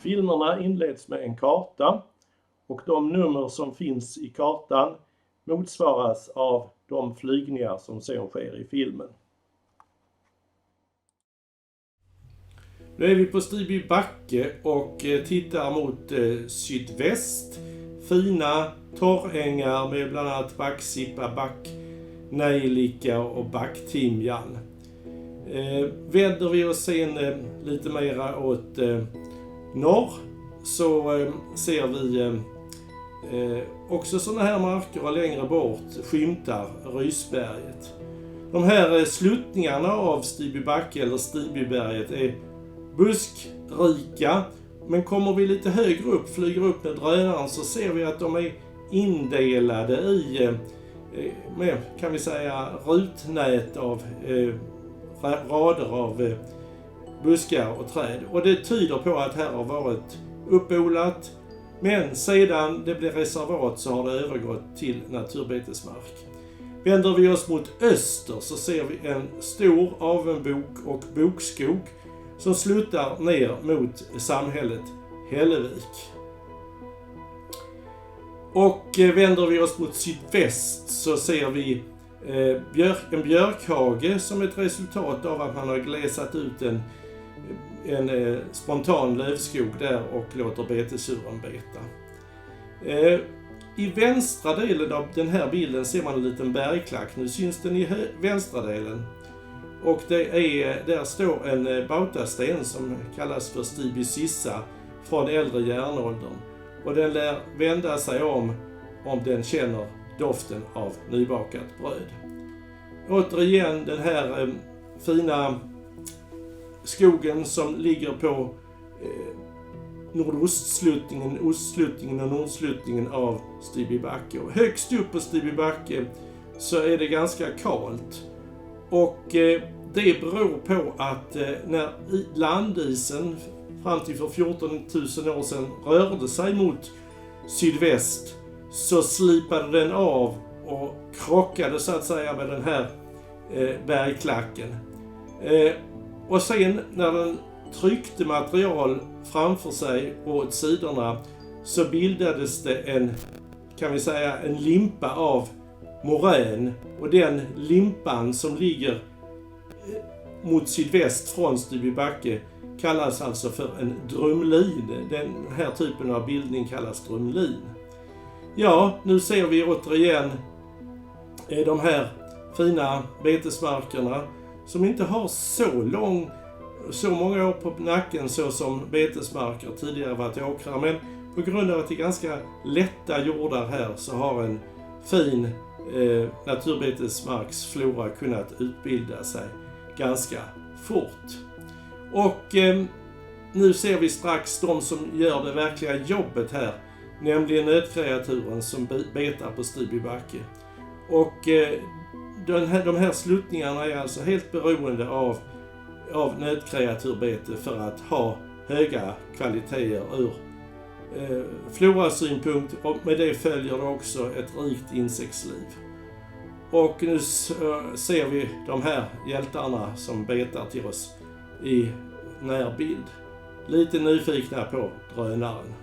Filmerna inleds med en karta och de nummer som finns i kartan motsvaras av de flygningar som sen sker i filmen. Nu är vi på Stiby backe och tittar mot sydväst. Fina torrängar med bland annat backsippa, backnejlika och backtimjan. Vänder vi oss sen lite mera åt norr så ser vi också sådana här marker och längre bort skymtar Rysberget. De här sluttningarna av Stiby backe eller Stibyberget är buskrika, men kommer vi lite högre upp, flyger upp med drönaren, så ser vi att de är indelade i med, kan vi säga, rutnät av rader av buskar och träd. Och det tyder på att här har varit uppodlat, men sedan det blev reservat så har det övergått till naturbetesmark. Vänder vi oss mot öster så ser vi en stor avenbok och bokskog som slutar ner mot samhället Hällevik. Och vänder vi oss mot sydväst så ser vi en björkhage som ett resultat av att man har glesat ut en spontan lövskog där och låter betesdjuren beta. I vänstra delen av den här bilden ser man en liten bergklack. Nu syns den i vänstra delen. Och där står en bautasten som kallas för Stiby sissa från äldre järnåldern. Och den lär vända sig om den känner doften av nybakat bröd. Återigen den här fina skogen som ligger på nordostsluttningen, ostsluttningen och nordsluttningen av Stiby backe. Och högst upp på Stiby backe så är det ganska kalt. Och det beror på att när landisen fram till för 14 000 år sedan rörde sig mot sydväst så slipade den av och krockade så att säga med den här bergklacken. Och sen när den tryckte material framför sig och åt sidorna så bildades det en limpa av morän, och den limpan som ligger mot sydväst från Stiby backe kallas alltså för en drumlin. Den här typen av bildning kallas drumlin. Ja, nu ser vi återigen de här fina betesmarkerna som inte har så många år på nacken så som betesmarker tidigare varit åkrar, men på grund av att det är ganska lätta jordar här så har en fin naturbetesmarksflora kunnat utbilda sig ganska fort. Och nu ser vi strax de som gör det verkliga jobbet här, nämligen nötkreaturen som betar på Stiby backe. Och de här sluttningarna är alltså helt beroende av nötkreaturbete för att ha höga kvaliteter ur florasynpunkt, och med det följer det också ett rikt insektsliv. Och nu ser vi de här hjältarna som betar till oss i närbild. Lite nyfikna på drönaren.